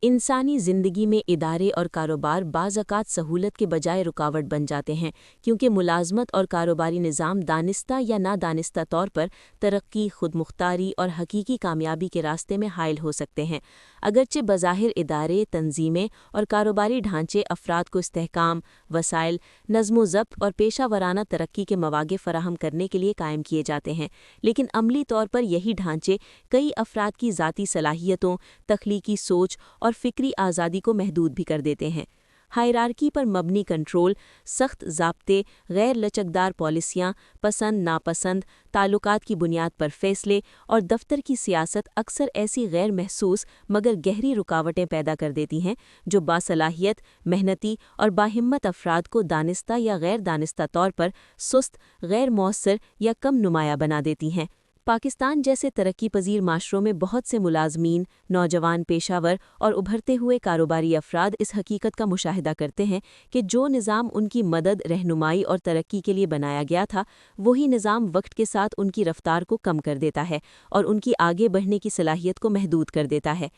इंसानी ज़िंदगी में इदारे और कारोबार बाज़ औक़ात सहूलत के बजाय रुकावट बन जाते हैं, क्योंकि मुलाज़मत और कारोबारी निज़ाम दानिस्ता या नादानिस्ता तौर पर तरक्की, खुदमुख्तारी और हकीकी कामयाबी के रास्ते में हाइल हो सकते हैं। अगरचे बज़ाहिर इदारे, तंजीमें और कारोबारी ढांचे अफ़राद को इस्तेहकाम, वसाइल, नज़्म-ओ-ज़ब्त और पेशा वराना तरक्की के मौक़े फ़राहम करने के लिए कायम किए जाते हैं, लेकिन अमली तौर पर यही ढांचे कई अफ़राद की ज़ाती सलाहियतों, तख्लीकी सोच और फ़िक्री आज़ादी को महदूद भी कर देते हैं। हायरार्की पर मबनी कंट्रोल, सख्त ज़ाब्ते, गैर लचकदार पॉलिसियाँ, पसंद नापसंद, ताल्लुकात की बुनियाद पर फ़ैसले और दफ्तर की सियासत अक्सर ऐसी गैर महसूस मगर गहरी रुकावटें पैदा कर देती हैं जो बासलाहियत, मेहनती और बाहिम्मत अफ़राद को दानिस्ता या गैर दानिस्ता तौर पर सुस्त, गैर मौसर या कम नुमाया बना देती हैं। पाकिस्तान जैसे तरक्की पजीर माशरों में बहुत से मुलाजमीन, नौजवान पेशावर और उभरते हुए कारोबारी अफराद इस हकीकत का मुशाहिदा करते हैं कि जो निज़ाम उनकी मदद, रहनुमाई और तरक्की के लिए बनाया गया था, वही निज़ाम वक्त के साथ उनकी रफ्तार को कम कर देता है और उनकी आगे बढ़ने की सलाहियत को महदूद कर देता है।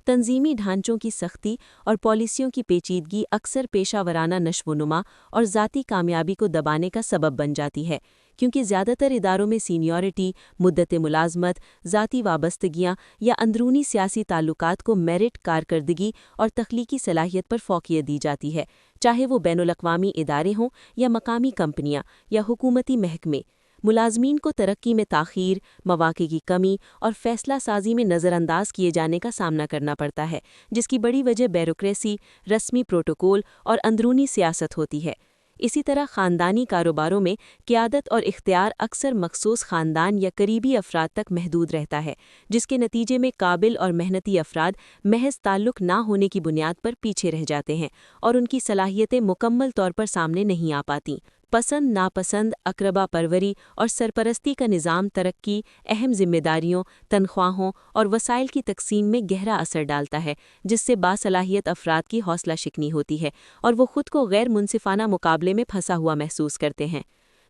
तंजीमी ढांचों की सख्ती और पॉलिसियों की पेचीदगी अक्सर पेशा वराना नश्व-ओ-नुमा और ज़ाती कामयाबी को दबाने का सबब बन जाती है, क्योंकि ज़्यादातर इदारों में सीनियरिटी, मुद्दत मुलाजमत, ज़ाती वाबस्तगियाँ या अंदरूनी सियासी ताल्लुकात को मेरिट, कारकर्दगी और तख्लीकी सलाहियत पर फ़ौक़ियत दी जाती है, चाहे वो बैनुल-अक़वामी इदारे हों या मकामी कंपनियाँ या हुकूमती महकमे। मुलाजमीन को तरक्की में ताख़ीर, मौक़े की कमी और फ़ैसला साजी में नज़रअंदाज किए जाने का सामना करना पड़ता है, जिसकी बड़ी वजह ब्यूरोक्रेसी, रस्मी प्रोटोकॉल और अंदरूनी सियासत होती है। इसी तरह ख़ानदानी कारोबारों में क़यादत और इख्तियार अक्सर मख़सूस ख़ानदान या करीबी अफ़राद तक महदूद रहता है, जिसके नतीजे में काबिल और मेहनती अफ़राद महज़ ताल्लुक़ ना होने की बुनियाद पर पीछे रह जाते हैं और उनकी सलाहियतें मुकम्मल तौर पर सामने नहीं आ पातीं। पसंद नापसंद, अक़रबा परवरी और सरपरस्ती का निज़ाम तरक्की, अहम ज़िम्मेदारियों, तनख्वाहों और वसाइल की तक़सीम में गहरा असर डालता है, जिससे बासलाहियत अफ़राद की हौसला शिकनी होती है और वो खुद को गैर मुनसिफ़ाना मुकाबले में फंसा हुआ महसूस करते हैं।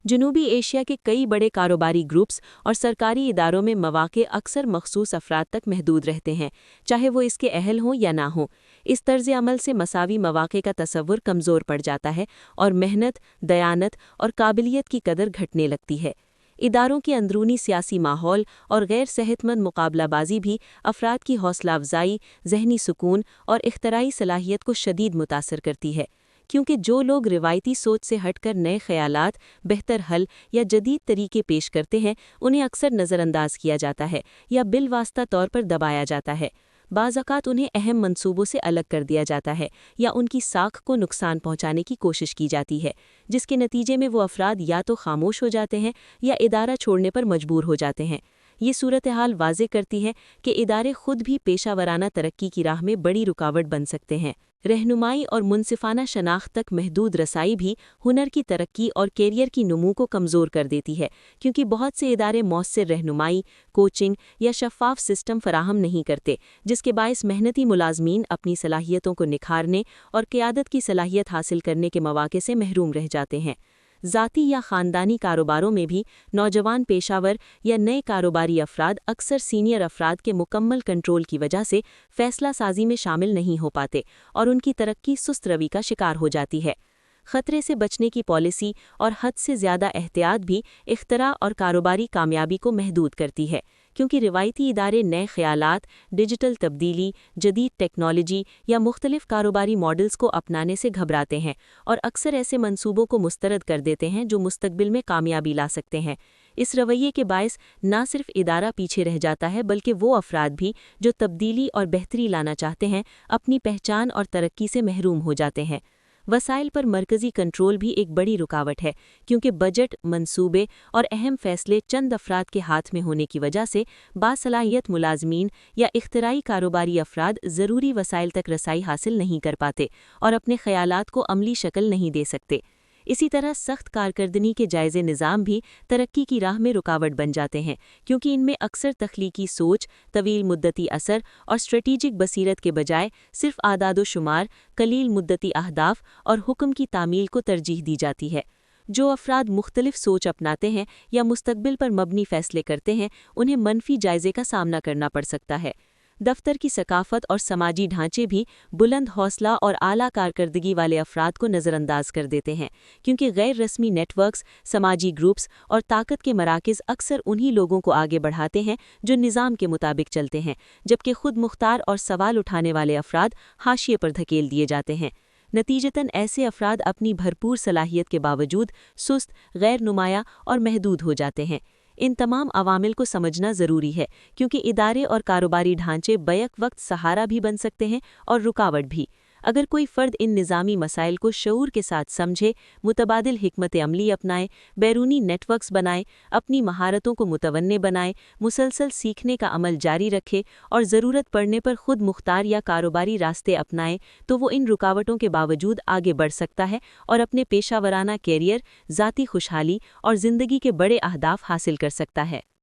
जनूबी एशिया के कई बड़े कारोबारी ग्रुप्स और सरकारी इदारों में मौक़े अक्सर मख़सूस अफ़राद तक महदूद रहते हैं, चाहे वो इसके अहल हों या ना हों। इस तर्ज़ अमल से मसावी मौक़े का तसव्वुर कमज़ोर पड़ जाता है और मेहनत, दयानत और काबिलियत की कदर घटने लगती है। इदारों के अंदरूनी सियासी माहौल और गैर सेहतमंद मुकाबलाबाजी भी अफ़राद की हौसला अफ़ज़ाई, ज़हनी सुकून और इख्तराई सलाहियत को शदीद मुतासर करती है, क्योंकि जो लोग रिवायती सोच से हटकर नए ख़यालात, बेहतर हल या जदीद तरीके पेश करते हैं, उन्हें अक्सर नज़रअंदाज किया जाता है या बिलवास्ता तौर पर दबाया जाता है। बाज़ औक़ात उन्हें अहम मंसूबों से अलग कर दिया जाता है या उनकी साख को नुकसान पहुंचाने की कोशिश की जाती है, जिसके नतीजे में वो अफ़राद या तो खामोश हो जाते हैं या इदारा छोड़ने पर मजबूर हो जाते हैं। ये सूरत हाल वाज़े करती है कि इदारे खुद भी पेशा वराना तरक्की की राह में बड़ी रुकावट बन सकते हैं। रहनुमाई और मुनसिफ़ाना शनाख्त तक महदूद रसाई भी हुनर की तरक्की और कैरियर की नमू को कमज़ोर कर देती है, क्योंकि बहुत से इदारे मौसर रहनुमाई, कोचिंग या शफ़ाफ़ सिस्टम फ़राहम नहीं करते, जिसके बायस मेहनती मुलाजमीन अपनी सलाहियतों को निखारने और क़यादत की सलाहियत हासिल करने के मौक़े से महरूम रह जाते हैं। ज़ाती या ख़ानदानी कारोबारों में भी नौजवान पेशावर या नए कारोबारी अफ़राद अक्सर सीनियर अफ़राद के मुकम्मल कंट्रोल की वजह से फ़ैसला साजी में शामिल नहीं हो पाते और उनकी तरक्की सुस्त रवि का शिकार हो जाती है। ख़तरे से बचने की पॉलिसी और हद से ज़्यादा एहतियात भी इख्तरा और कारोबारी कामयाबी को महदूद करती है, क्योंकि रिवायती इदारे नए ख़यालात, डिजिटल तब्दीली, जदीद टेक्नोलॉजी या मुख्तलिफ़ कारोबारी मॉडल्स को अपनाने से घबराते हैं और अक्सर ऐसे मंसूबों को मुस्तरद कर देते हैं जो मुस्तक़बिल में कामयाबी ला सकते हैं। इस रवैये के बायस न सिर्फ इदारा पीछे रह जाता है, बल्कि वो अफ़राद भी जो तब्दीली और बेहतरी लाना चाहते हैं, अपनी पहचान और तरक्की से महरूम हो जाते हैं। वसाइल पर मरकज़ी कंट्रोल भी एक बड़ी रुकावट है, क्योंकि बजट, मंसूबे और अहम फ़ैसले चंद अफ़राद के हाथ में होने की वजह से बासलाहियत मुलाजमीन या इख्तराई कारोबारी अफ़राद ज़रूरी वसाइल तक रसाई हासिल नहीं कर पाते और अपने ख़यालात को अमली शक्ल नहीं दे सकते। इसी तरह सख्त कारकर्दनी के जायज़े निज़ाम भी तरक्की की राह में रुकावट बन जाते हैं, क्योंकि इनमें अक्सर तख्लीकी सोच, तवील मुद्दती असर और स्ट्रेटेजिक बसीरत के बजाय सिर्फ आदाद-ओ-शुमार, कलील मुद्दती अहदाफ और हुक्म की तामील को तरजीह दी जाती है। जो अफ़राद मुख्तलिफ सोच अपनाते हैं या मुस्तक़बिल पर मबनी फ़ैसले करते हैं, उन्हें मनफी जायज़े का सामना करना पड़ सकता है। दफ्तर की सकाफत और समाजी ढांचे भी बुलंद हौसला और आला कारकर्दगी वाले अफराद को नज़रअंदाज कर देते हैं, क्योंकि गैर रस्मी नेटवर्क्स, समाजी ग्रुप्स और ताकत के मराकज़ अक्सर उन्हीं लोगों को आगे बढ़ाते हैं जो निज़ाम के मुताबिक चलते हैं, जबकि खुद मुख्तार और सवाल उठाने वाले अफराद हाशिए पर धकेल दिए जाते हैं। नतीजतन ऐसे अफराद अपनी भरपूर सलाहियत के बावजूद सुस्त, गैर नुमाया और महदूद हो जाते हैं। इन तमाम अवामिल को समझना ज़रूरी है, क्योंकि इदारे और कारोबारी ढांचे बैक वक्त सहारा भी बन सकते हैं और रुकावट भी। अगर कोई फ़र्द इन निज़ामी मसाइल को शऊर के साथ समझे, मुतबादिल हिकमत अमली अपनाए, बैरूनी नेटवर्क्स बनाए, अपनी महारतों को मुतवन्ने बनाए, मुसलसल सीखने का अमल जारी रखे और ज़रूरत पड़ने पर खुद मुख्तार या कारोबारी रास्ते अपनाए, तो वो इन रुकावटों के बावजूद आगे बढ़ सकता है और अपने पेशा वराना कैरियर, ज़ाती खुशहाली और ज़िंदगी के बड़े अहदाफ हासिल कर सकता है।